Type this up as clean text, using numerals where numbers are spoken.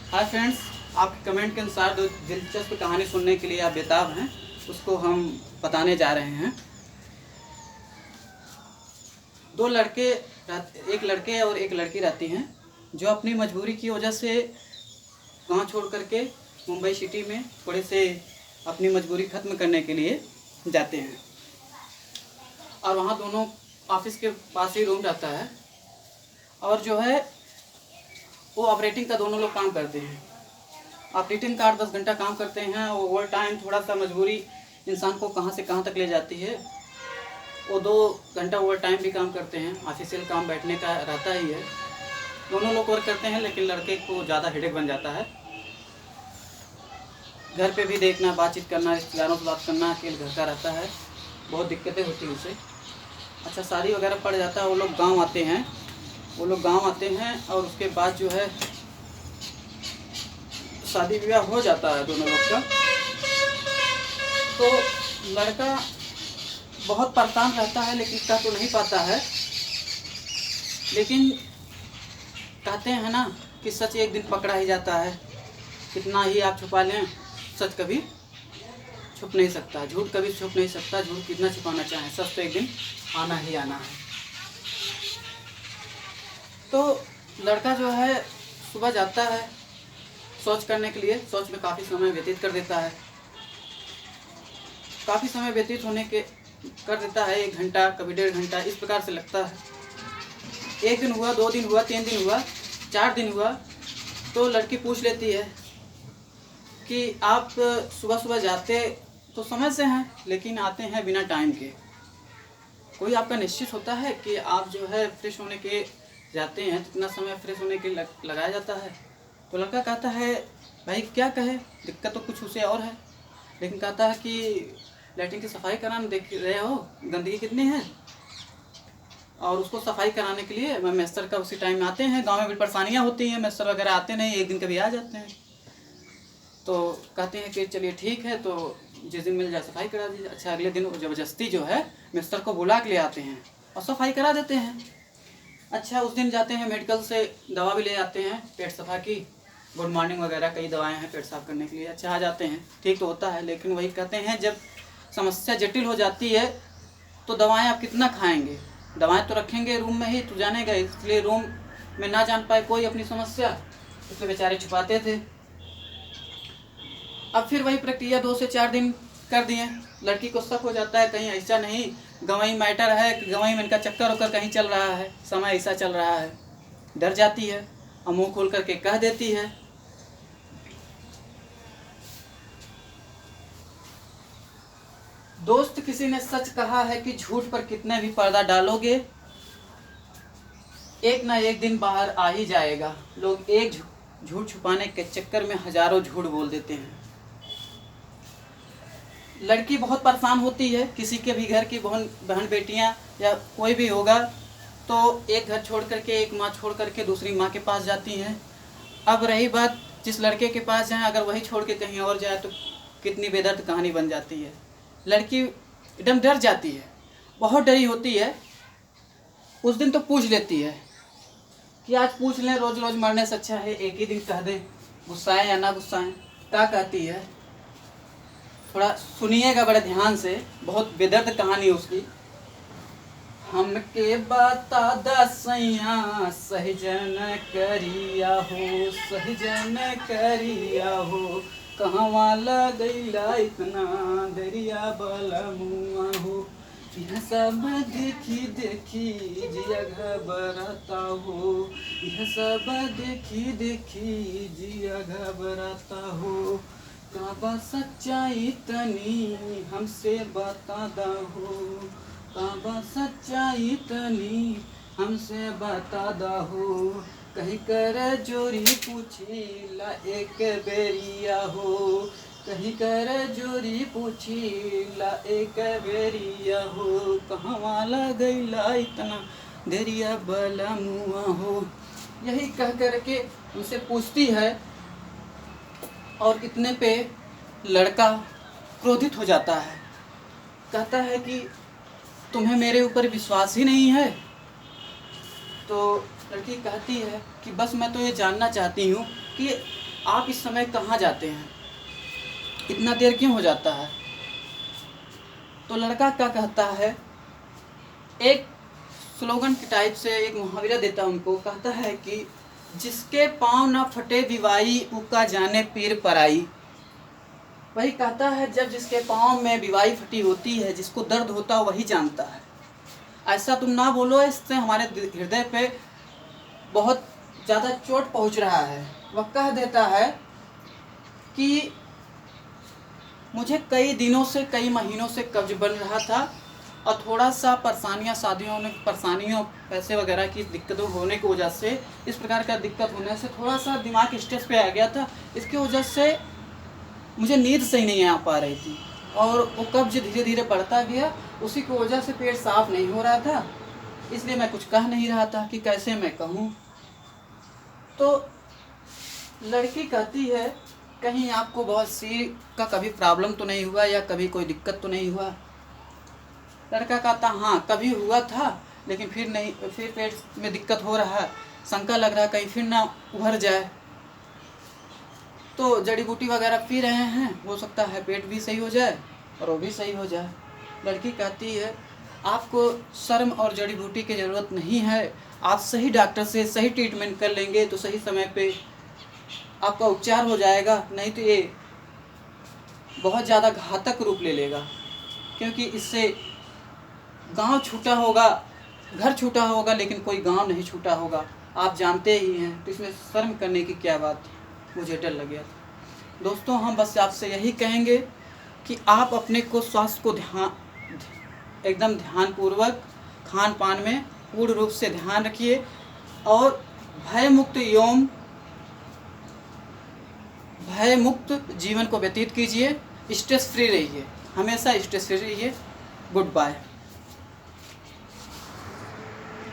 Hi friends, आपके comment के अनुसार जो दिलचस्प कहानी सुनने के लिए आप बेताब हैं, उसको हम बताने जा रहे हैं। दो लड़के, एक लड़के और एक लड़की रहती हैं, जो अपनी मजबूरी की वजह से गांव छोड़ करके मुंबई सिटी में थोड़े से अपनी मजबूरी ख़त्म करने के लिए जाते हैं। और वहाँ दोनों ऑफिस के पास ही रूम रहता है, और जो है वो ऑपरेटिंग का दोनों लोग काम करते हैं। ऑपरेटिंग का 8-10 घंटा काम करते हैं। ओवर टाइम थोड़ा सा मजबूरी इंसान को कहाँ से कहाँ तक ले जाती है। वो 2 घंटा ओवर टाइम भी काम करते हैं। ऑफिशियल काम बैठने का रहता ही है। दोनों लोग वर्क करते हैं, लेकिन लड़के को ज़्यादा हेडेक बन जाता है। घर पे भी देखना, बातचीत करना, रिश्तेदारों से बात करना, अकेले घर का रहता है, बहुत दिक्कतें होती हैं उसे। अच्छा, शादी वगैरह पड़ जाता है, वो लोग गाँव आते हैं और उसके बाद जो है शादी विवाह हो जाता है दोनों लोग का। तो लड़का बहुत परेशान रहता है, लेकिन कह तो नहीं पाता है। लेकिन कहते हैं ना कि सच एक दिन पकड़ा ही जाता है। कितना ही आप छुपा लें, सच कभी छुप नहीं सकता, झूठ कभी छुप नहीं सकता। झूठ कितना छुपाना चाहें, सच तो एक दिन आना ही आना है। तो लड़का जो है सुबह जाता है शौच करने के लिए। शौच में काफ़ी समय व्यतीत कर देता है। काफ़ी समय व्यतीत होने के कर देता है, 1 घंटा, कभी 1.5 घंटा, इस प्रकार से लगता है। 1 दिन हुआ, 2 दिन हुआ, 3 दिन हुआ, 4 दिन हुआ, तो लड़की पूछ लेती है कि आप सुबह सुबह जाते तो समय से हैं, लेकिन आते हैं बिना टाइम के। कोई आपका निश्चित होता है कि आप जो है फ्रेश होने के जाते हैं, कितना समय फ्रेश होने के लगाया जाता है? तो लड़का कहता है, भाई क्या कहे, दिक्कत तो कुछ उसे और है। लेकिन कहता है कि लैट्रिन की सफाई कराना, देख रहे हो गंदगी कितनी है, और उसको सफाई कराने के लिए मैं मेस्टर का उसी टाइम में आते हैं। गांव में भी परेशानियां होती हैं, मेस्टर वगैरह आते नहीं, एक दिन कभी आ जाते हैं। तो कहते हैं कि चलिए ठीक है, तो जिस दिन मिल जाए सफाई करा दीजिए। अच्छा, अगले दिन ज़बरदस्ती जो है मेस्टर को बुला के ले आते हैं और सफाई करा देते हैं। अच्छा, उस दिन जाते हैं मेडिकल से दवा भी ले आते हैं, पेट सफा की, गुड मॉर्निंग वगैरह कई दवाएं हैं पेट साफ करने के लिए। अच्छा, आ जाते हैं, ठीक तो होता है। लेकिन वही कहते हैं, जब समस्या जटिल हो जाती है तो दवाएं आप कितना खाएंगे। दवाएं तो रखेंगे रूम में ही तो जानेगा, इसलिए रूम में ना जान पाए कोई अपनी समस्या, इसलिए बेचारे छुपाते थे। अब फिर वही प्रक्रिया 2 से 4 दिन कर दिए। लड़की को शक हो जाता है, कहीं ऐसा नहीं गंवई मैटर है, गंवई में इनका चक्कर होकर कहीं चल रहा है, समय ऐसा चल रहा है। डर जाती है और मुंह खोल करके कह देती है। दोस्त, किसी ने सच कहा है कि झूठ पर कितने भी पर्दा डालोगे, एक ना एक दिन बाहर आ ही जाएगा। लोग एक झूठ छुपाने के चक्कर में हजारों झूठ बोल देते हैं। लड़की बहुत परेशान होती है। किसी के भी घर की बहन बेटियां या कोई भी होगा तो एक घर छोड़ करके, एक माँ छोड़ करके दूसरी माँ के पास जाती हैं। अब रही बात जिस लड़के के पास जाए, अगर वही छोड़ के कहीं और जाए तो कितनी बेदर्द कहानी बन जाती है। लड़की एकदम डर जाती है, बहुत डरी होती है। उस दिन तो पूछ लेती है कि आज पूछ लें, रोज रोज मरने से अच्छा है एक ही दिन कह दें, गुस्साएं या ना गुस्साएं। क्या कहती है थोड़ा सुनिएगा बड़े ध्यान से, बहुत बेदर्द कहानी उसकी। हमके बता दसैया सहजन करिया हो, सहजन करिया हो, कहवा लगैला इतना दरिया बलमुआ हो। यह सब देखी देखी जिया घबराता हो, यह सब देखी देखी जिया घबराता हो। काबा सच्चाई तनी हमसे बता दहो, काबा सच्चाई तनी हमसे बता दहो। कहीं कर जोरी पूछी ला एक बेरिया हो, कहीं कर जोरी पूछी ला एक बेरिया हो, कहवा लगैला इतना देरिया बलमुआ हो। यही कह करके उनसे पूछती है, और इतने पे लड़का क्रोधित हो जाता है। कहता है कि तुम्हें मेरे ऊपर विश्वास ही नहीं है। तो लड़की कहती है कि बस मैं तो ये जानना चाहती हूँ कि आप इस समय कहाँ जाते हैं, इतना देर क्यों हो जाता है। तो लड़का क्या कहता है, एक स्लोगन के टाइप से एक मुहावरा देता है उनको, कहता है कि जिसके पाँव ना फटे विवाई उका जाने पीर पराई। वही कहता है, जब जिसके पाँव में विवाई फटी होती है, जिसको दर्द होता है वही जानता है। ऐसा तुम ना बोलो, इससे हमारे हृदय पे बहुत ज़्यादा चोट पहुंच रहा है। वह कह देता है कि मुझे कई दिनों से, कई महीनों से कब्ज बन रहा था और थोड़ा सा परेशानियों पैसे वगैरह की दिक्कतों होने की वजह से, इस प्रकार का दिक्कत होने से थोड़ा सा दिमाग स्ट्रेस पे आ गया था। इसकी वजह से मुझे नींद सही नहीं आ पा रही थी और वो कब्ज धीरे धीरे बढ़ता गया। उसी की वजह से पेट साफ नहीं हो रहा था, इसलिए मैं कुछ कह नहीं रहा था कि कैसे मैं कहूँ। तो लड़की कहती है, कहीं आपको बहुत सी का कभी प्रॉब्लम तो नहीं हुआ या कभी कोई दिक्कत तो नहीं हुआ। लड़का कहता, हाँ कभी हुआ था, लेकिन फिर पेट में दिक्कत हो रहा है, शंका लग रहा है कहीं फिर ना उभर जाए। तो जड़ी बूटी वगैरह पी रहे हैं, हो सकता है पेट भी सही हो जाए और वो भी सही हो जाए। लड़की कहती है, आपको शर्म और जड़ी बूटी की ज़रूरत नहीं है। आप सही डॉक्टर से सही ट्रीटमेंट कर लेंगे तो सही समय पे आपका उपचार हो जाएगा, नहीं तो ये बहुत ज़्यादा घातक रूप ले लेगा, क्योंकि इससे गांव छूटा होगा, घर छूटा होगा, लेकिन कोई गांव नहीं छूटा होगा। आप जानते ही हैं, तो इसमें शर्म करने की क्या बात। मुझे डर लग गया था। दोस्तों, हम बस आपसे यही कहेंगे कि आप अपने को स्वास्थ्य को एकदम ध्यानपूर्वक खान पान में पूर्ण रूप से ध्यान रखिए और भय मुक्त जीवन को व्यतीत कीजिए। स्ट्रेस फ्री रहिए, हमेशा स्ट्रेस फ्री रहिए। Good bye.